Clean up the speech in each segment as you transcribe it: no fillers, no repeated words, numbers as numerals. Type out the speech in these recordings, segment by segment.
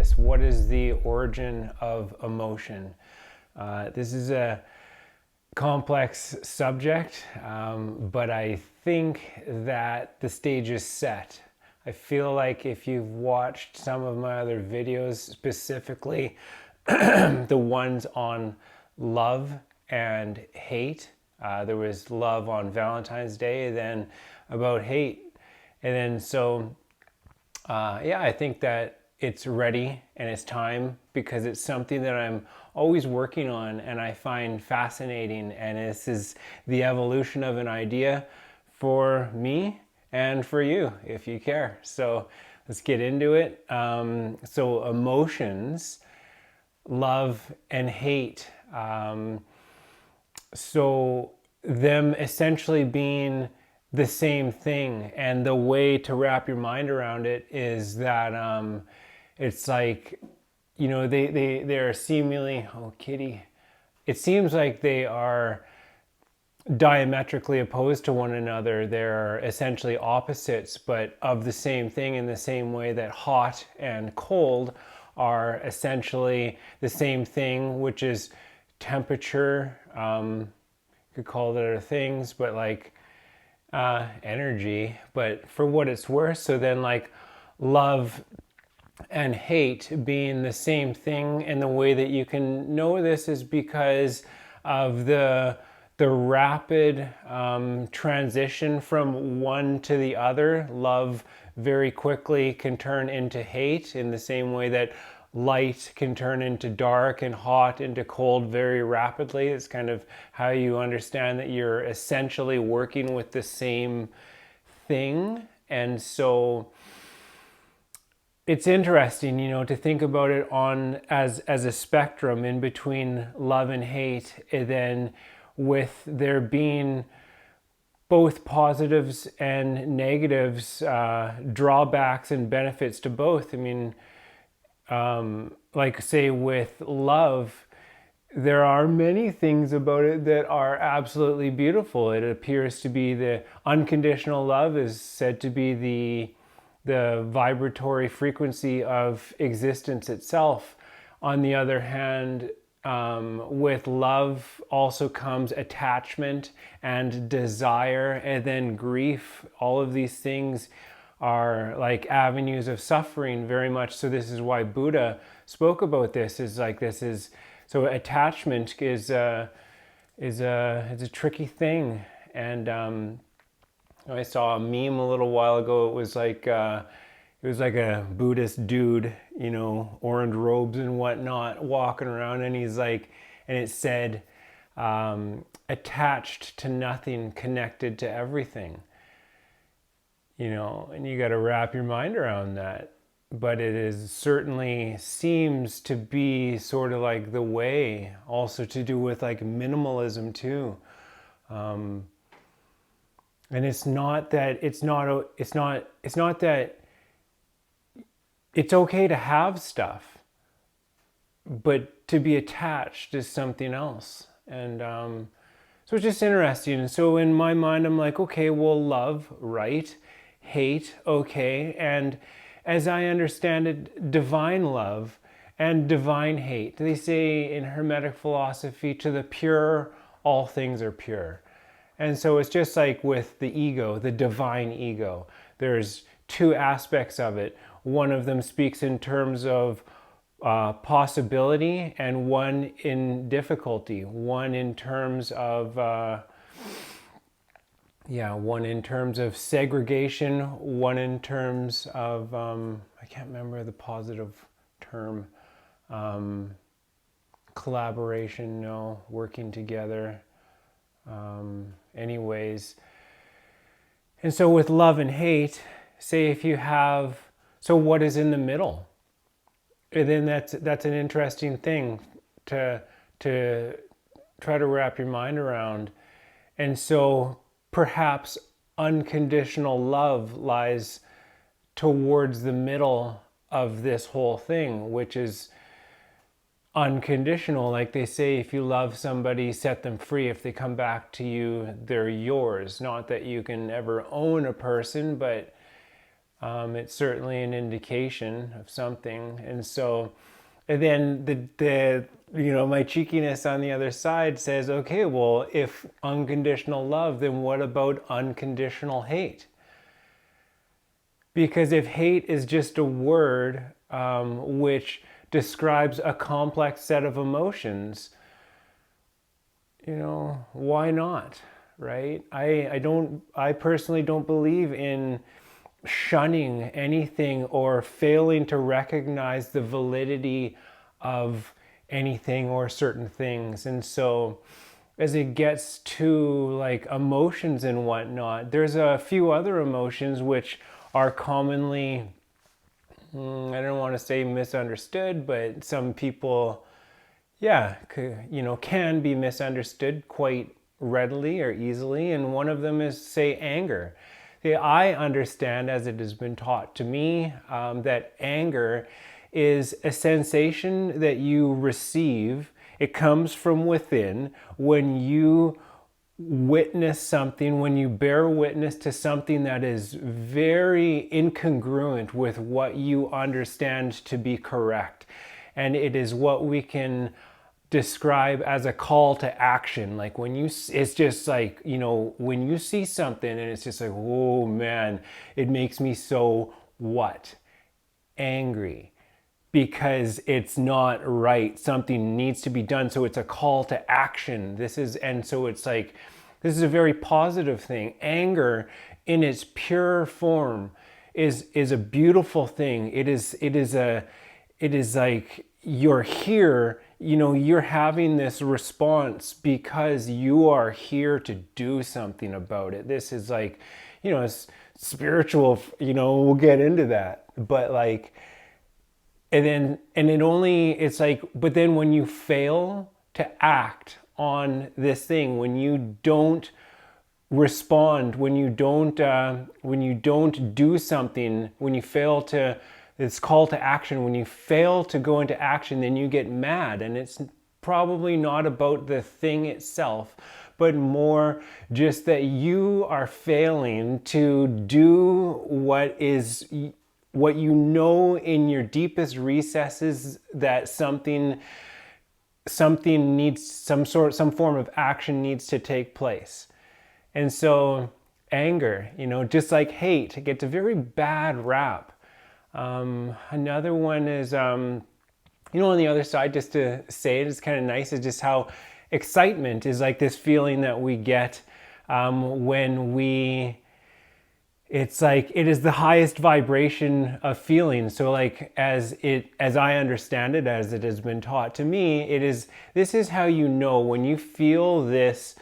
this? What is the origin of emotion? This is a complex subject, but I think that the stage is set. I feel like if you've watched some of my other videos, specifically the ones on love and hate, there was love on Valentine's Day, then about hate. And then I think that it's ready and it's time, because it's something that I'm always working on and I find fascinating. And this is the evolution of an idea for me and for you, if you care. So let's get into it. So emotions, love and hate. So them essentially being the same thing, and the way to wrap your mind around it is that it's like, you know, they're seemingly, oh kitty, it seems like they are diametrically opposed to one another. They're essentially opposites, but of the same thing, in the same way that hot and cold are essentially the same thing, which is temperature. You could call it other things, but like energy, but for what it's worth. So then like love and hate being the same thing, and the way that you can know this is because of the rapid transition from one to the other. Love very quickly can turn into hate, in the same way that light can turn into dark and hot into cold very rapidly. It's kind of how you understand that you're essentially working with the same thing. And so it's interesting, you know, to think about it on as a spectrum in between love and hate, and then with there being both positives and negatives, drawbacks and benefits to both. I mean, like say with love, there are many things about it that are absolutely beautiful. It appears to be the unconditional love is said to be the vibratory frequency of existence itself. On the other hand, with love also comes attachment and desire, and then grief. All of these things are like avenues of suffering, very much so. This is why Buddha spoke about this. Is like this is so attachment is a tricky thing. And I saw a meme a little while ago. It was like a Buddhist dude, you know, orange robes and whatnot, walking around, and he's like, and it said, attached to nothing, connected to everything. You know, and you got to wrap your mind around that. But it is certainly seems to be sort of like the way, also to do with like minimalism too. And it's not that it's okay to have stuff, but to be attached is something else. And so it's just interesting. And so in my mind, I'm like, okay, well, love, right? Hate, okay. And as I understand it, divine love and divine hate. They say in Hermetic philosophy, to the pure, all things are pure. And so it's just like with the ego, the divine ego. There's two aspects of it. One of them speaks in terms of possibility, and one in difficulty. One in terms of one in terms of segregation, one in terms of I can't remember the positive term. Collaboration, no, working together. Anyways, and so with love and hate, say if you have, so what is in the middle? And then that's an interesting thing to try to wrap your mind around. And so perhaps unconditional love lies towards the middle of this whole thing, which is unconditional. Like they say, if you love somebody, set them free. If they come back to you, they're yours. Not that you can ever own a person, but It's certainly an indication of something. And so, and then the my cheekiness on the other side says, okay, well, if unconditional love, then what about unconditional hate? Because if hate is just a word which describes a complex set of emotions, why not, right? I personally don't believe in shunning anything or failing to recognize the validity of anything or certain things. And so as it gets to like emotions and whatnot, there's a few other emotions which are commonly, I don't want to say misunderstood, but some people, can be misunderstood quite readily or easily. And one of them is, say, anger. I understand, as it has been taught to me, that anger is a sensation that you receive. It comes from within when you witness something, when you bear witness to something that is very incongruent with what you understand to be correct. And it is what we can describe as a call to action. Like it's just like, when you see something and it's just like, oh man, it makes me so angry, because it's not right. Something needs to be done. So it's a call to action. So it's like, this is a very positive thing. Anger in its pure form is a beautiful thing. It is like, you're here, you're having this response because you are here to do something about it. This is like, it's spiritual, we'll get into that. But like, it's like, but then when you fail to act on this thing, when you don't respond, when you don't do something, when you fail to, it's call to action, when you fail to go into action, then you get mad. And it's probably not about the thing itself, but more just that you are failing to do what in your deepest recesses, that something needs, some form of action needs to take place. And so anger, just like hate, it gets a very bad rap. Another one is, on the other side, just to say it is kind of nice, is just how excitement is like this feeling that we get it's like, it is the highest vibration of feeling. So like, as I understand it, as it has been taught to me, this is how you know when you feel this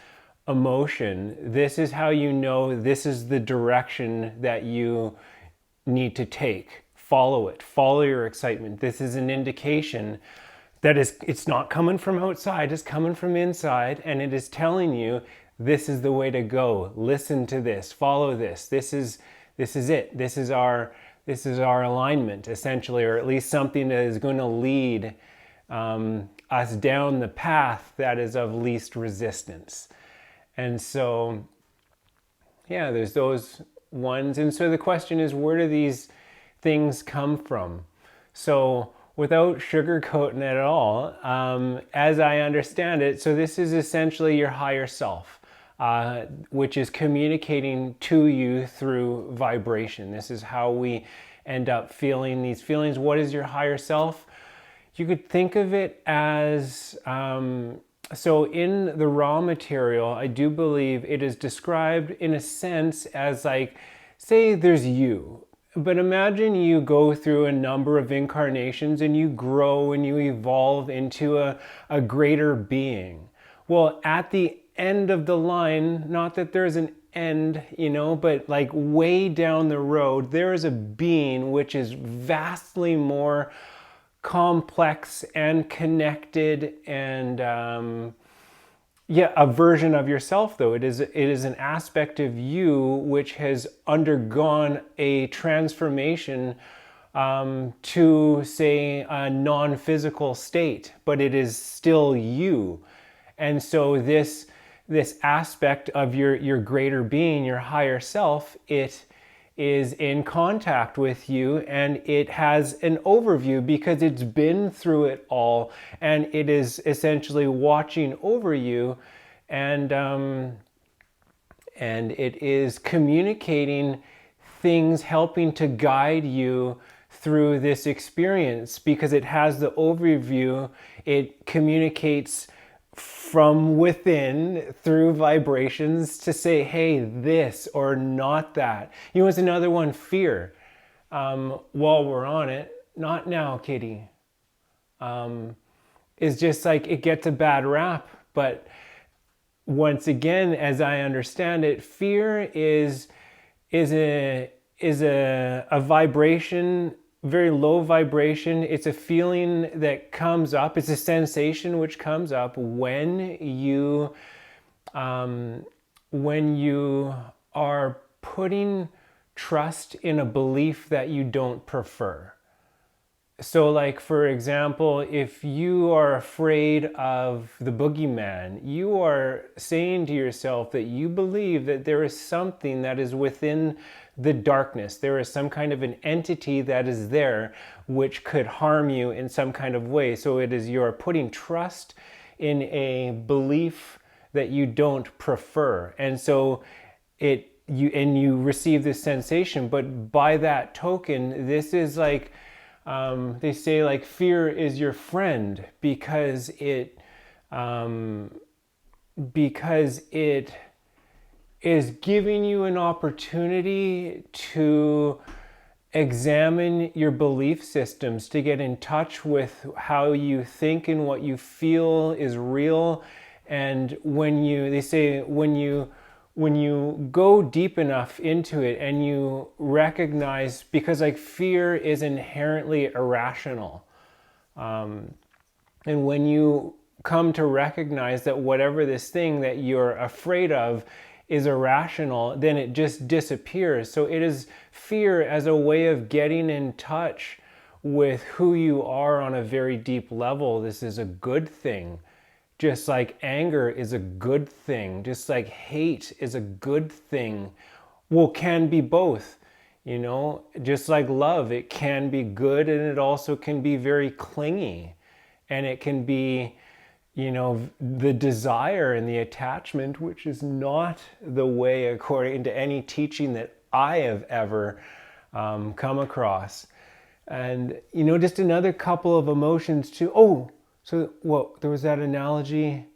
emotion, this is how you know this is the direction that you need to take. Follow it, follow your excitement. This is an indication that it's not coming from outside, it's coming from inside, and it is telling you, this is the way to go. Listen to this, follow this. This is it. This is our alignment, essentially, or at least something that is going to lead us down the path that is of least resistance. And so, there's those ones. And so the question is, where do these things come from? So without sugarcoating it at all, as I understand it, so this is essentially your higher self, which is communicating to you through vibration. This is how we end up feeling these feelings. What is your higher self? You could think of it as, so in the raw material, I do believe it is described in a sense as like, say there's you. But imagine you go through a number of incarnations and you grow and you evolve into a greater being. Well, at the end of the line, not that there's an end, but like way down the road, there is a being which is vastly more complex and connected and a version of yourself, though. It is an aspect of you which has undergone a transformation to, say, a non-physical state, but it is still you. And so this aspect of your greater being, your higher self, it is in contact with you, and it has an overview because it's been through it all, and it is essentially watching over you, and it is communicating things, helping to guide you through this experience because it has the overview. It communicates from within through vibrations to say, hey, this or not that. You know, it's another one, fear. While we're on it, not now, kitty. Is just like, it gets a bad rap. But once again, as I understand it, fear is a vibration, very low vibration. It's a feeling that comes up. It's a sensation which comes up when you are putting trust in a belief that you don't prefer. So, like, for example, if you are afraid of the boogeyman, you are saying to yourself that you believe that there is something that is within the darkness. There is some kind of an entity that is there which could harm you in some kind of way. So it is, you're putting trust in a belief that you don't prefer. And so you receive this sensation, but by that token, this is like, they say, like, fear is your friend because it is giving you an opportunity to examine your belief systems, to get in touch with how you think and what you feel is real. And they say when you go deep enough into it and you recognize, because like fear is inherently irrational. And when you come to recognize that whatever this thing that you're afraid of is irrational, then it just disappears. So it is fear as a way of getting in touch with who you are on a very deep level. This is a good thing. Just like anger is a good thing, just like hate is a good thing. Well, can be both, you know, just like love, it can be good and it also can be very clingy. And it can be, you know, the desire and the attachment, which is not the way according to any teaching that I have ever come across. And, you know, just another couple of emotions too. There was that analogy.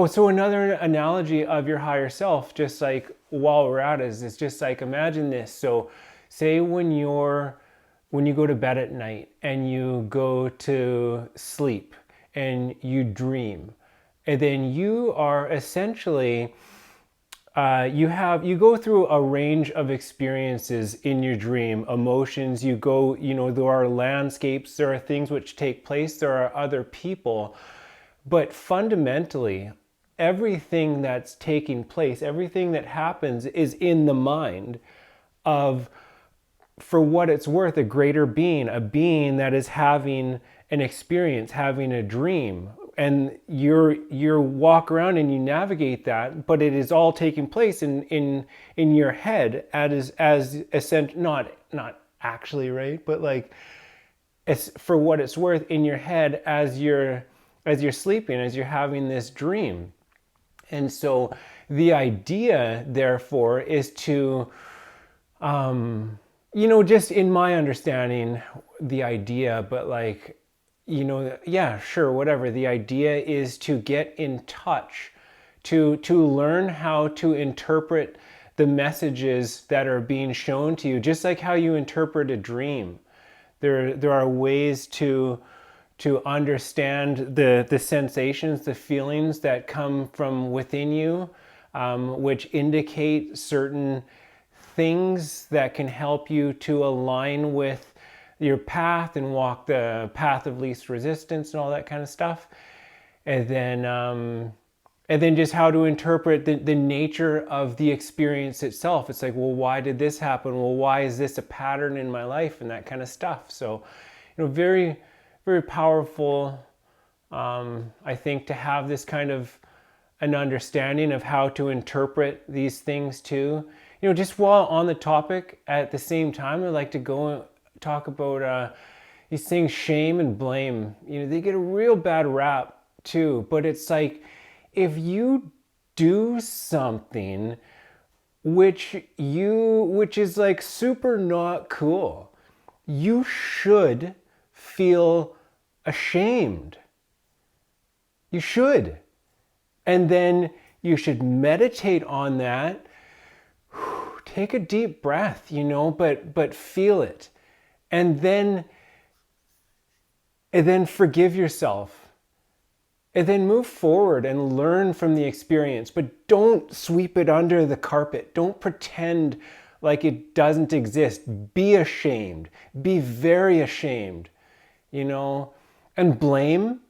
So another analogy of your higher self, just like while we're at it, is just like, imagine this. So say when you go to bed at night and you go to sleep and you dream, and then you are essentially, you go through a range of experiences in your dream, emotions, there are landscapes, there are things which take place, there are other people, but fundamentally, everything that's taking place, everything that happens is in the mind of, for what it's worth, a greater being, a being that is having an experience, having a dream. And you walk around and you navigate that, but it is all taking place in your head as not actually, right? But like, for what it's worth, in your head as you're sleeping, as you're having this dream. And so the idea, therefore, is to, just in my understanding, the idea, but like, whatever. The idea is to get in touch, to learn how to interpret the messages that are being shown to you, just like how you interpret a dream. There are ways to understand the sensations, the feelings that come from within you, which indicate certain things that can help you to align with your path and walk the path of least resistance and all that kind of stuff. And then just how to interpret the nature of the experience itself. It's like, well, why did this happen? Well, why is this a pattern in my life? And that kind of stuff. So, very, very powerful, I think, to have this kind of an understanding of how to interpret these things too. Just while on the topic, at the same time, I'd like to go and talk about these things, shame and blame. They get a real bad rap too, but it's like, if you do something which is like super not cool, you should feel ashamed. You should. And then you should meditate on that. Take a deep breath, but feel it. And then forgive yourself. And then move forward and learn from the experience. But don't sweep it under the carpet. Don't pretend like it doesn't exist. Be ashamed. Be very ashamed. And blame.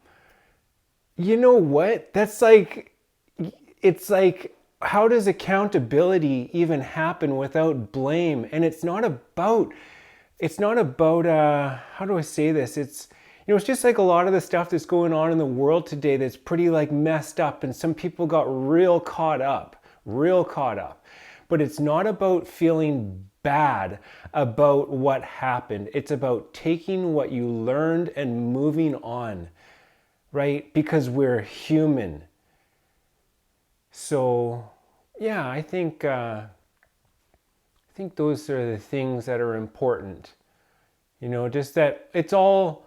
You know what? That's like, it's like, how does accountability even happen without blame? And it's not about, how do I say this? It's just like a lot of the stuff that's going on in the world today that's pretty like messed up, and some people got real caught up. But it's not about feeling bad about what happened. It's about taking what you learned and moving on, right? Because we're human. So, yeah, I think those are the things that are important. Just that it's all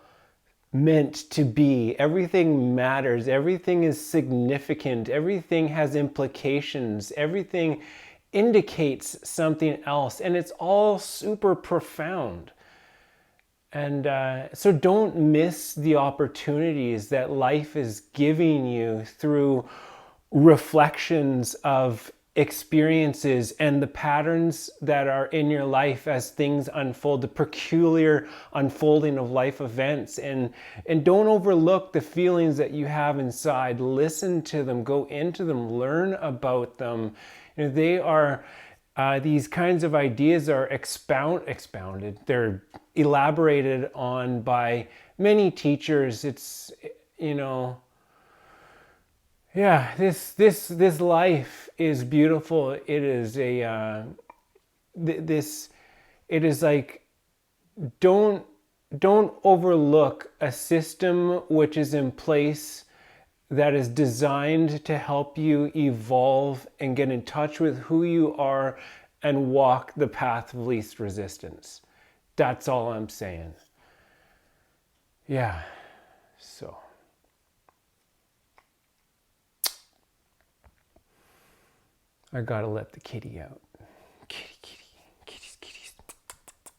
meant to be. Everything matters. Everything is significant. Everything has implications. Everything indicates something else. And it's all super profound. And so don't miss the opportunities that life is giving you through reflections of experiences and the patterns that are in your life as things unfold, the peculiar unfolding of life events. And don't overlook the feelings that you have inside. Listen to them, go into them, learn about them. They are, these kinds of ideas are expounded. They're elaborated on by many teachers. It's, yeah, this life is beautiful. It is it is like, don't overlook a system which is in place that is designed to help you evolve and get in touch with who you are and walk the path of least resistance. That's all I'm saying. Yeah, so. I gotta let the kitty out. Kitties.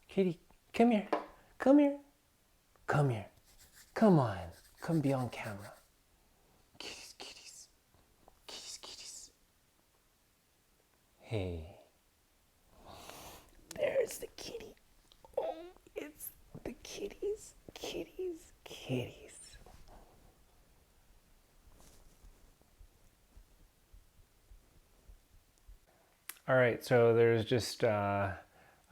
Kitty, come here. Come here. Come on. Come be on camera. Kitties. Hey. There's the kitty. Oh, it's the kitties. All right, so there's just a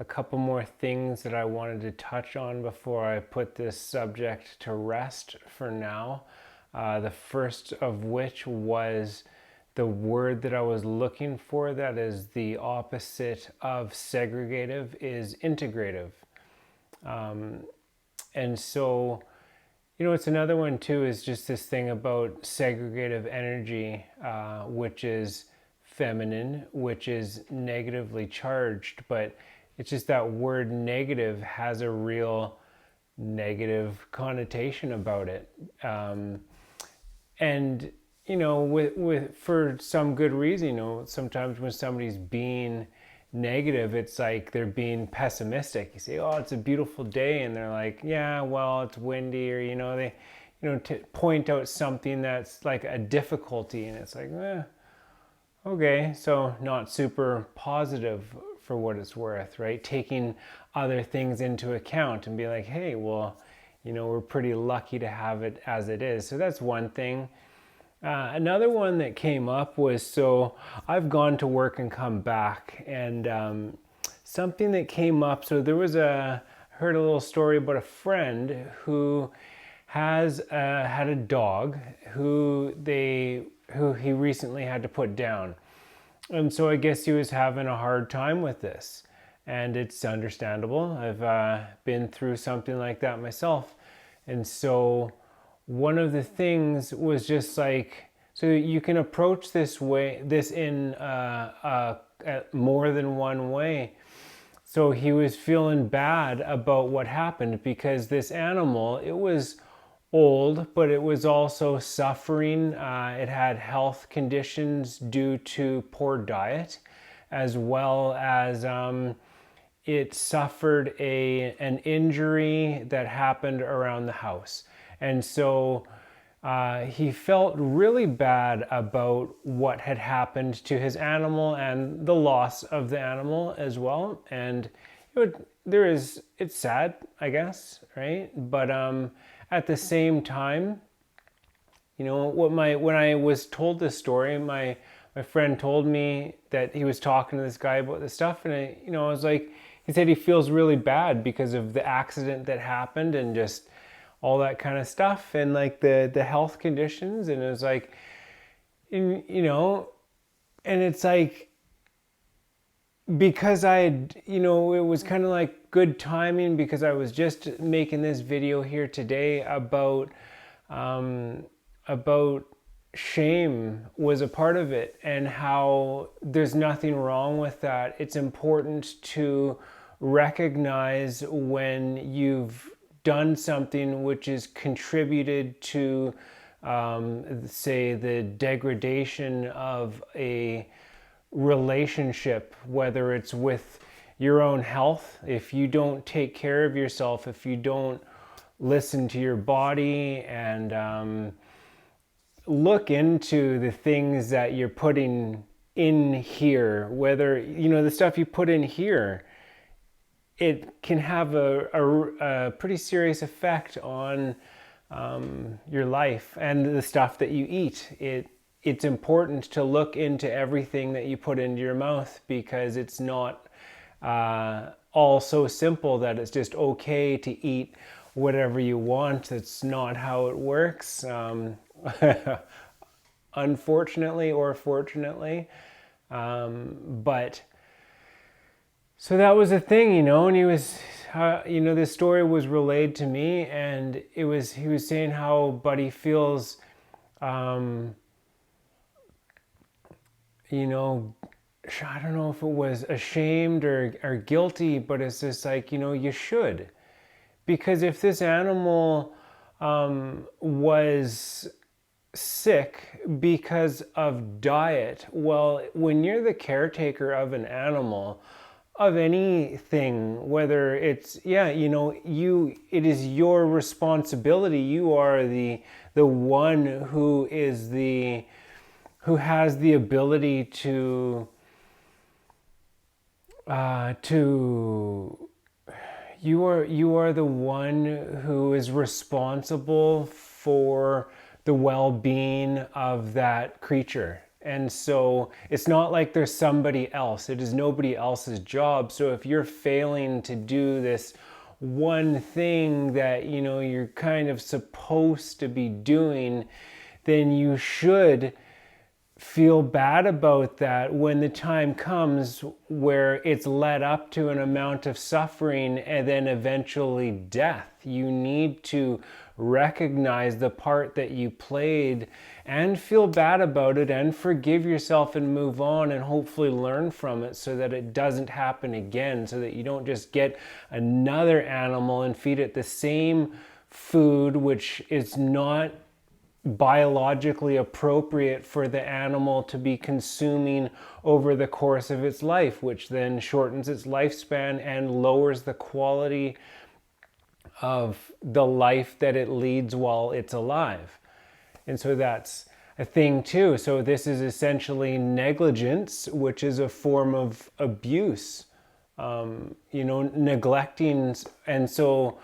couple more things that I wanted to touch on before I put this subject to rest for now. The first of which was the word that I was looking for, that is the opposite of segregative, is integrative. And so, it's another one too, is just this thing about segregative energy, which is feminine, which is negatively charged, but it's just that word negative has a real negative connotation about it. And, with for some good reason, sometimes when somebody's being negative, it's like they're being pessimistic. You say, oh, it's a beautiful day. And they're like, yeah, well, it's windy, or, they, to point out something that's like a difficulty. And it's like, okay, so not super positive for what it's worth, right? Taking other things into account and be like, hey, well, we're pretty lucky to have it as it is. So that's one thing. Another one that came up was, so I've gone to work and come back, and something that came up, so there was heard a little story about a friend who has had a dog who who he recently had to put down. And so I guess he was having a hard time with this. And it's understandable. I've been through something like that myself. And so one of the things was just like, so you can approach this in more than one way. So he was feeling bad about what happened because this animal, it was old, but it was also suffering. It had health conditions due to poor diet, as well as it suffered an injury that happened around the house. And so he felt really bad about what had happened to his animal and the loss of the animal as well. And it's sad, I guess, right? But at the same time, you know, when I was told this story, my friend told me that he was talking to this guy about this stuff, and I was like, he said he feels really bad because of the accident that happened and just all that kind of stuff, and like the health conditions. And it was like, and it's like, because it was kind of like good timing, because I was just making this video here today about shame was a part of it, and how there's nothing wrong with that. It's important to recognize when you've done something which is contributed to, say, the degradation of a relationship, whether it's with your own health. If you don't take care of yourself, if you don't listen to your body and look into the things that you're putting in here, whether, the stuff you put in here, it can have a pretty serious effect on your life and the stuff that you eat. It's important to look into everything that you put into your mouth, because it's not all so simple that it's just okay to eat whatever you want. It's not how it works, unfortunately or fortunately. But so that was a thing, and he was, this story was relayed to me, and he was saying how Buddy feels, I don't know if it was ashamed or guilty, but it's just like, you should. Because if this animal was sick because of diet, well, when you're the caretaker of an animal, of anything, whether it's, it is your responsibility. You are the one who has the ability to you are the one who is responsible for the well-being of that creature. And so it's not like there's somebody else. It is nobody else's job. So if you're failing to do this one thing that, you're kind of supposed to be doing, then you should feel bad about that when the time comes where it's led up to an amount of suffering and then eventually death. You need to recognize the part that you played and feel bad about it and forgive yourself and move on and hopefully learn from it so that it doesn't happen again, so that you don't just get another animal and feed it the same food which is not biologically appropriate for the animal to be consuming over the course of its life, which then shortens its lifespan and lowers the quality of the life that it leads while it's alive. And so that's a thing too. So this is essentially negligence, which is a form of abuse, neglecting, and so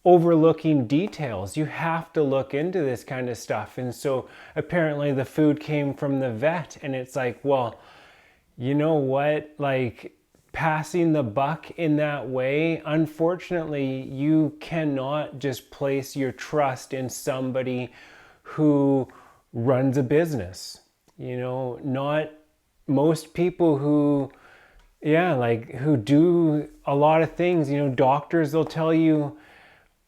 overlooking details. You have to look into this kind of stuff. And so apparently the food came from the vet, and it's like, well, you know what, like, passing the buck in that way, unfortunately, you cannot just place your trust in somebody who runs a business. Not most people who, who do a lot of things. Doctors, they'll tell you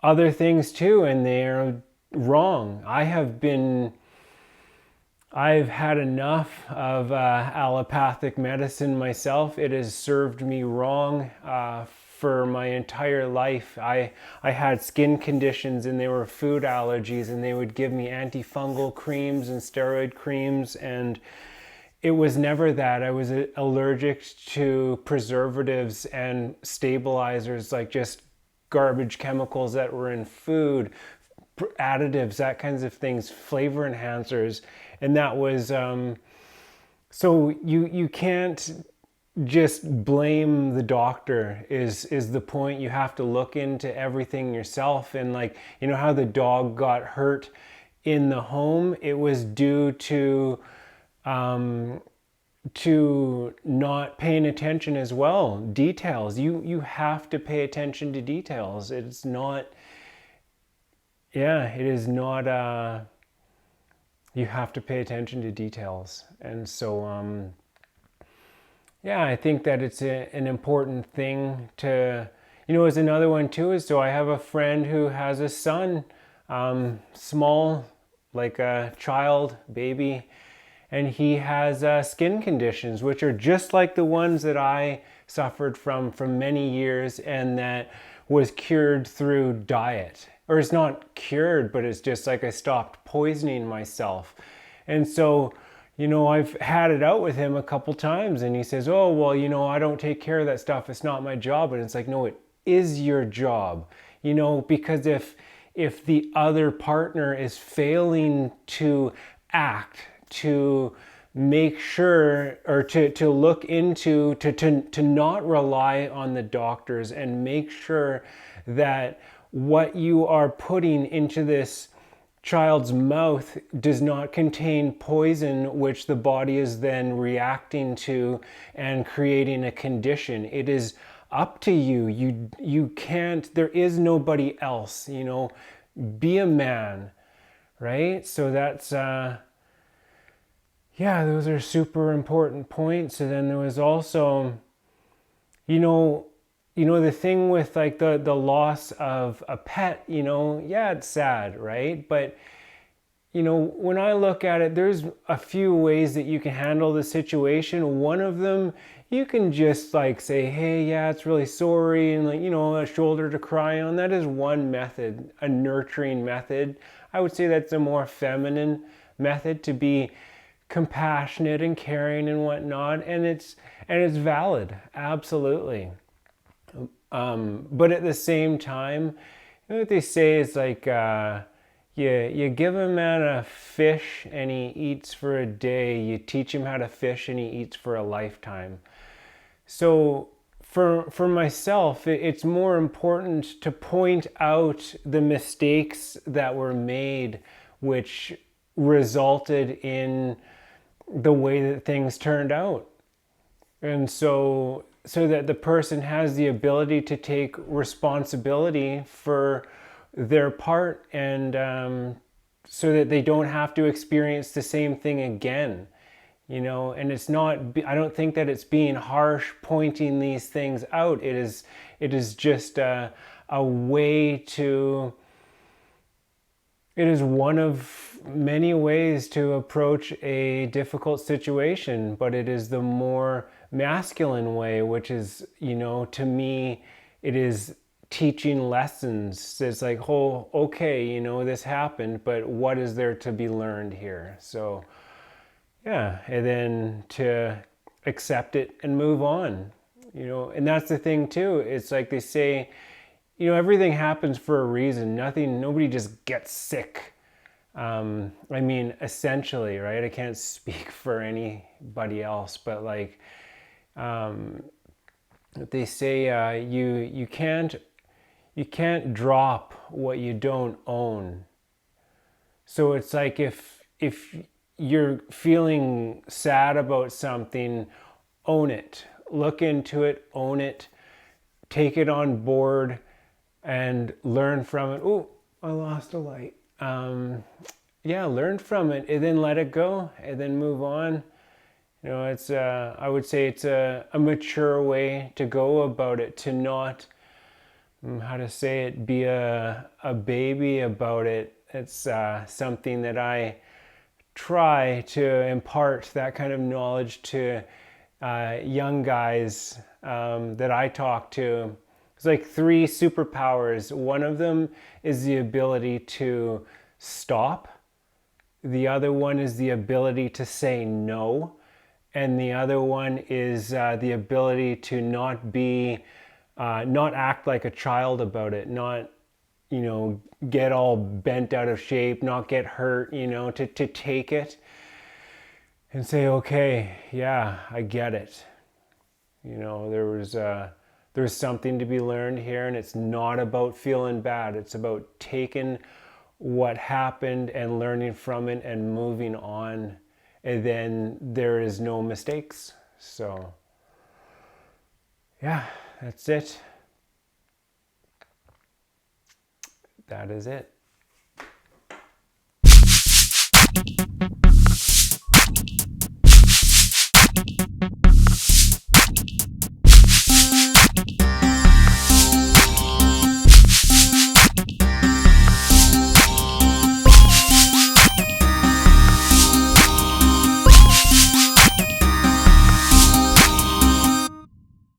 other things too, and they're wrong. I've had enough of allopathic medicine myself. It has served me wrong for my entire life. I had skin conditions, and they were food allergies, and they would give me antifungal creams and steroid creams, and it was never that. I was allergic to preservatives and stabilizers, like just garbage chemicals that were in food, additives, that kinds of things, flavor enhancers. And that was so you can't just blame the doctor is the point. You have to look into everything yourself. And how the dog got hurt in the home, it was due to not paying attention as well. Details. You have to pay attention to details. It's not, it is not, you have to pay attention to details. And so, I think that it's an important thing to, as another one too, is so I have a friend who has a son, small, like a child, baby, and he has skin conditions, which are just like the ones that I suffered from for many years, and that was cured through diet. Or it's not cured, but it's just like I stopped poisoning myself. And so, I've had it out with him a couple times, and he says, oh, well, I don't take care of that stuff. It's not my job. And it's like, no, it is your job, because if the other partner is failing to act, to make sure, or to look into, to not rely on the doctors, and make sure that what you are putting into this child's mouth does not contain poison, which the body is then reacting to and creating a condition. It is up to you. You can't, there is nobody else, be a man, right? So that's, those are super important points. And then there was also, the thing with like the loss of a pet, it's sad, right? But, when I look at it, there's a few ways that you can handle the situation. One of them, you can just like say, hey, it's really sorry, and a shoulder to cry on. That is one method, a nurturing method. I would say that's a more feminine method, to be compassionate and caring and whatnot. And it's valid, absolutely. But at the same time, what they say is like, you give a man a fish and he eats for a day. You teach him how to fish and he eats for a lifetime. So for myself, it's more important to point out the mistakes that were made, which resulted in the way that things turned out. And so that the person has the ability to take responsibility for their part, and so that they don't have to experience the same thing again. And it's not, I don't think that it's being harsh pointing these things out. It is just a way to, it is one of many ways to approach a difficult situation, but it is the more masculine way, which is, to me, it is teaching lessons. It's like, oh, okay, this happened, but what is there to be learned here? So, and then to accept it and move on, and that's the thing too. It's like they say, everything happens for a reason. Nobody just gets sick. Essentially, right? I can't speak for anybody else, but like, they say, you can't drop what you don't own. So it's like, if you're feeling sad about something, own it, look into it, own it, take it on board, and learn from it. Oh, I lost a light. yeah, learn from it and then let it go and then move on. You know, it's I would say it's a mature way to go about it, to not, how to say it, be a baby about it. It's something that I try to impart, that kind of knowledge to young guys that I talk to. It's like three superpowers. One of them is the ability to stop. The other one is the ability to say no. And the other one is the ability to not act like a child about it, not, get all bent out of shape, not get hurt, to take it and say, okay, yeah, I get it. There's something to be learned here, and it's not about feeling bad. It's about taking what happened and learning from it and moving on. And then there is no mistakes. So, yeah, that's it. That is it.